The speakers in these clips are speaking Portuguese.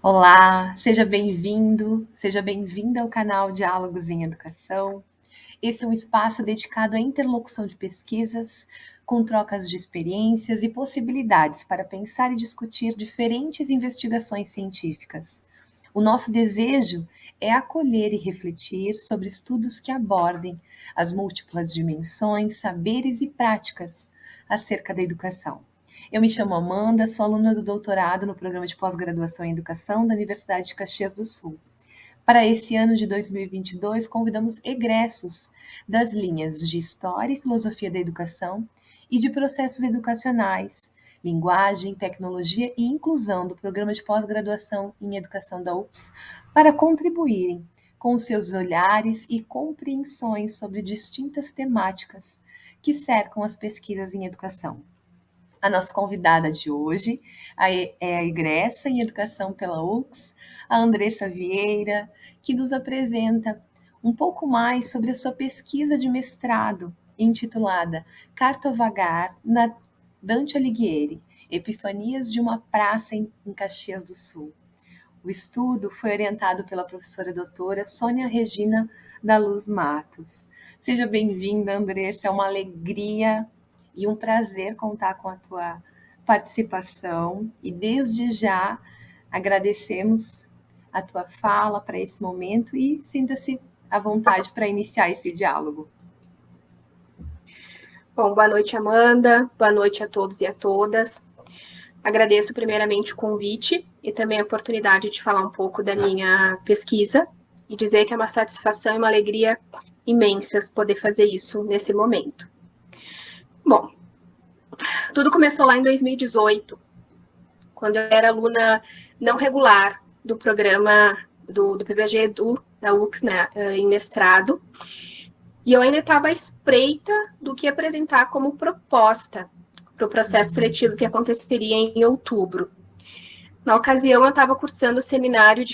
Olá, seja bem-vindo, seja bem-vinda ao canal Diálogos em Educação. Esse é um espaço dedicado à interlocução de pesquisas, com trocas de experiências e possibilidades para pensar e discutir diferentes investigações científicas. O nosso desejo é acolher e refletir sobre estudos que abordem as múltiplas dimensões, saberes e práticas acerca da educação. Eu me chamo Amanda, sou aluna do doutorado no programa de pós-graduação em educação da Universidade de Caxias do Sul. Para esse ano de 2022, convidamos egressos das linhas de História e Filosofia da Educação e de Processos Educacionais, Linguagem, Tecnologia e Inclusão do programa de pós-graduação em Educação da UFS para contribuírem com os seus olhares e compreensões sobre distintas temáticas que cercam as pesquisas em educação. A nossa convidada de hoje é a egressa em Educação pela UFS, a Andressa Vieira, que nos apresenta um pouco mais sobre a sua pesquisa de mestrado, intitulada Cartovagar na Dante Alighieri, Epifanias de uma Praça em Caxias do Sul. O estudo foi orientado pela professora doutora Sônia Regina da Luz Matos. Seja bem-vinda, Andressa, é uma alegria e um prazer contar com a tua participação e desde já agradecemos a tua fala para esse momento e sinta-se à vontade para iniciar esse diálogo. Bom, boa noite, Amanda, boa noite a todos e a todas. Agradeço primeiramente o convite e também a oportunidade de falar um pouco da minha pesquisa e dizer que é uma satisfação e uma alegria imensas poder fazer isso nesse momento. Bom, tudo começou lá em 2018, quando eu era aluna não regular do programa do PBG Edu, da UFS, né, em mestrado, e eu ainda estava à espreita do que apresentar como proposta para o processo seletivo que aconteceria em outubro. Na ocasião, eu estava cursando o seminário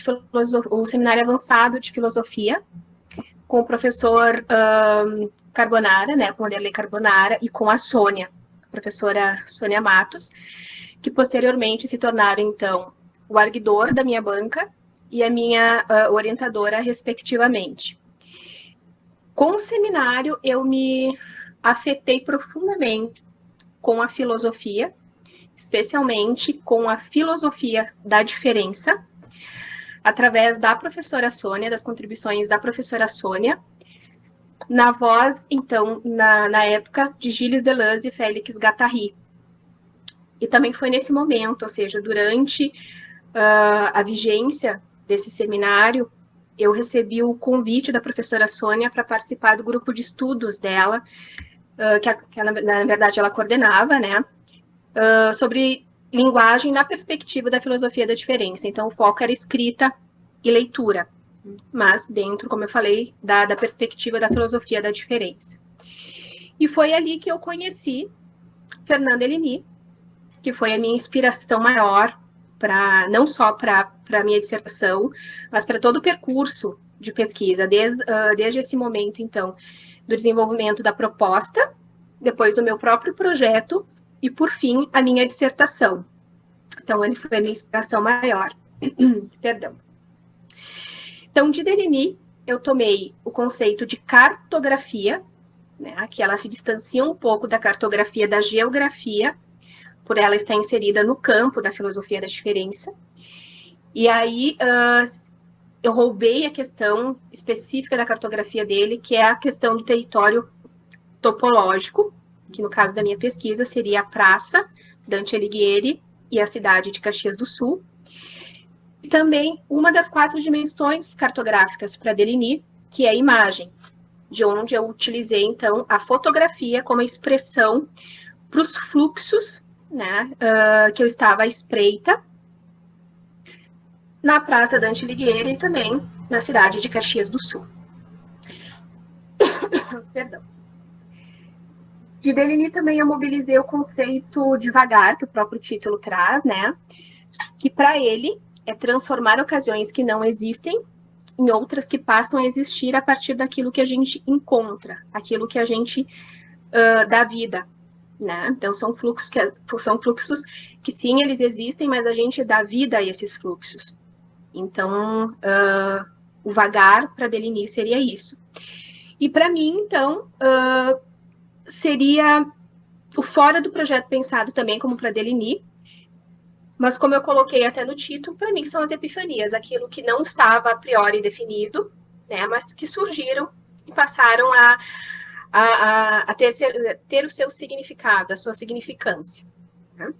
avançado de filosofia com o professor Carbonara, né, com o Wanderley Carbonara, e com a Sônia, a professora Sônia Matos, que posteriormente se tornaram, então, o arguidor da minha banca e a minha orientadora, respectivamente. Com o seminário, eu me afetei profundamente com a filosofia, especialmente com a filosofia da diferença, através da professora Sônia, das contribuições da professora Sônia, na voz, então, na época, de Gilles Deleuze e Félix Guattari. E também foi nesse momento, ou seja, durante a vigência desse seminário, eu recebi o convite da professora Sônia para participar do grupo de estudos dela, que na verdade ela coordenava, né, sobre linguagem na perspectiva da filosofia da diferença. Então, o foco era escrita e leitura, mas dentro, como eu falei, da perspectiva da filosofia da diferença. E foi ali que eu conheci Fernanda Elini, que foi a minha inspiração maior, não só para a minha dissertação, mas para todo o percurso de pesquisa, desde esse momento, então, do desenvolvimento da proposta, depois do meu próprio projeto, e, por fim, a minha dissertação. Então, ele foi a minha inspiração maior. Perdão. Então, de Deligny, eu tomei o conceito de cartografia, né, que ela se distancia um pouco da cartografia da geografia, por ela estar inserida no campo da filosofia da diferença. E aí, eu roubei a questão específica da cartografia dele, que é a questão do território topológico, que no caso da minha pesquisa seria a Praça Dante Alighieri e a cidade de Caxias do Sul. E também uma das 4 dimensões cartográficas para Deligny, que é a imagem, de onde eu utilizei, então, a fotografia como expressão para os fluxos, né, que eu estava à espreita na Praça Dante Alighieri e também na cidade de Caxias do Sul. Perdão. De Deligny também eu mobilizei o conceito de vagar, que o próprio título traz, né? Que para ele é transformar ocasiões que não existem em outras que passam a existir a partir daquilo que a gente encontra, aquilo que a gente dá vida, né? Então são fluxos que sim, eles existem, mas a gente dá vida a esses fluxos. Então, o vagar para Deligny seria isso. E para mim, então, seria o fora do projeto pensado também como para Deligny, mas como eu coloquei até no título, para mim são as epifanias, aquilo que não estava a priori definido, né, mas que surgiram e passaram a ter o seu significado, a sua significância. Né?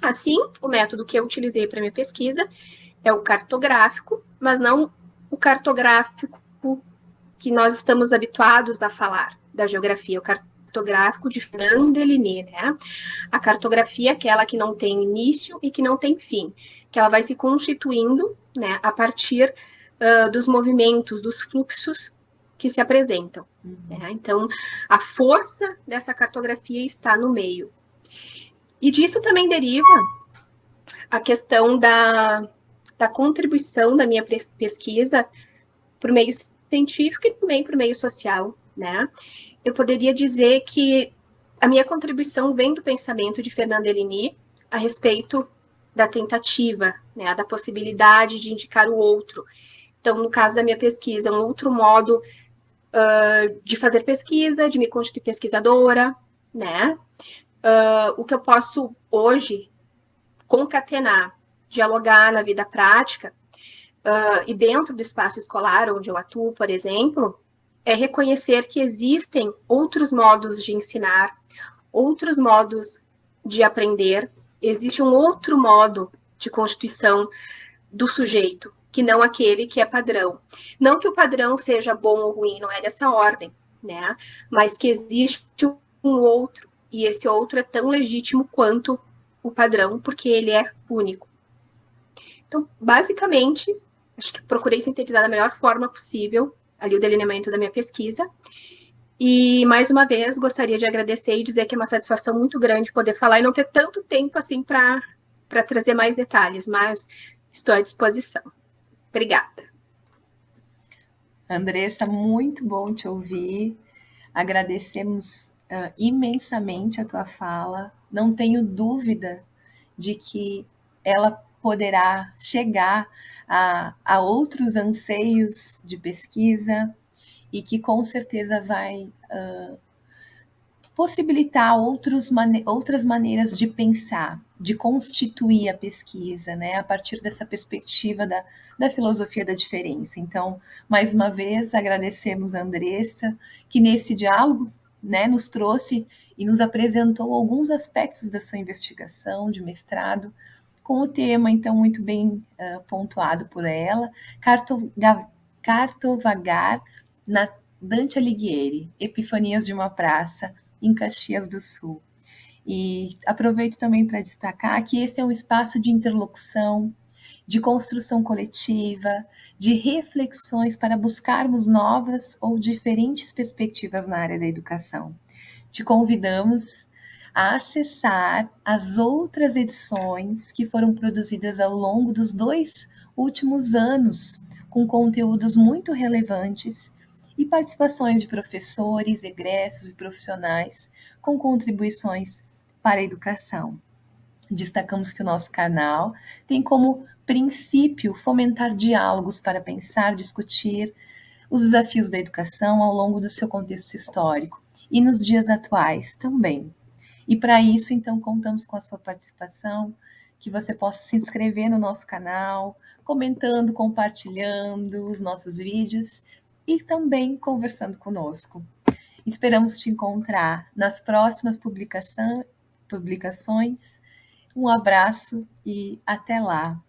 Assim, o método que eu utilizei para minha pesquisa é o cartográfico, mas não o cartográfico que nós estamos habituados a falar da geografia, o cartográfico de Fernand Deligny, né? A cartografia é aquela que não tem início e que não tem fim, que ela vai se constituindo, né, a partir dos movimentos, dos fluxos que se apresentam. Né? Então, a força dessa cartografia está no meio. E disso também deriva a questão da contribuição da minha pesquisa para o meio científico e também para o meio social, né? Eu poderia dizer que a minha contribuição vem do pensamento de Fernand Deligny a respeito da tentativa, né, da possibilidade de indicar o outro. Então, no caso da minha pesquisa, um outro modo de fazer pesquisa, de me constituir pesquisadora, né? O que eu posso hoje concatenar, dialogar na vida prática, e dentro do espaço escolar onde eu atuo, por exemplo, é reconhecer que existem outros modos de ensinar, outros modos de aprender, existe um outro modo de constituição do sujeito, que não aquele que é padrão. Não que o padrão seja bom ou ruim, não é dessa ordem, né? Mas que existe um outro, e esse outro é tão legítimo quanto o padrão, porque ele é único. Então, basicamente, acho que procurei sintetizar da melhor forma possível ali o delineamento da minha pesquisa. E, mais uma vez, gostaria de agradecer e dizer que é uma satisfação muito grande poder falar e não ter tanto tempo assim para trazer mais detalhes, mas estou à disposição. Obrigada. Andressa, muito bom te ouvir. Agradecemos imensamente a tua fala. Não tenho dúvida de que ela poderá chegar a outros anseios de pesquisa e que com certeza vai possibilitar outras maneiras de pensar, de constituir a pesquisa, né, a partir dessa perspectiva da filosofia da diferença. Então, mais uma vez, agradecemos a Andressa, que nesse diálogo, né, nos trouxe e nos apresentou alguns aspectos da sua investigação de mestrado, com o tema, então, muito bem pontuado por ela, Cartovagar na Dante Alighieri, Epifanias de uma Praça, em Caxias do Sul. E aproveito também para destacar que esse é um espaço de interlocução, de construção coletiva, de reflexões para buscarmos novas ou diferentes perspectivas na área da educação. Te convidamos a acessar as outras edições que foram produzidas ao longo dos 2 últimos anos, com conteúdos muito relevantes e participações de professores, egressos e profissionais com contribuições para a educação. Destacamos que o nosso canal tem como princípio fomentar diálogos para pensar, discutir os desafios da educação ao longo do seu contexto histórico e nos dias atuais também. E para isso, então, contamos com a sua participação, que você possa se inscrever no nosso canal, comentando, compartilhando os nossos vídeos e também conversando conosco. Esperamos te encontrar nas próximas publicações. Um abraço e até lá!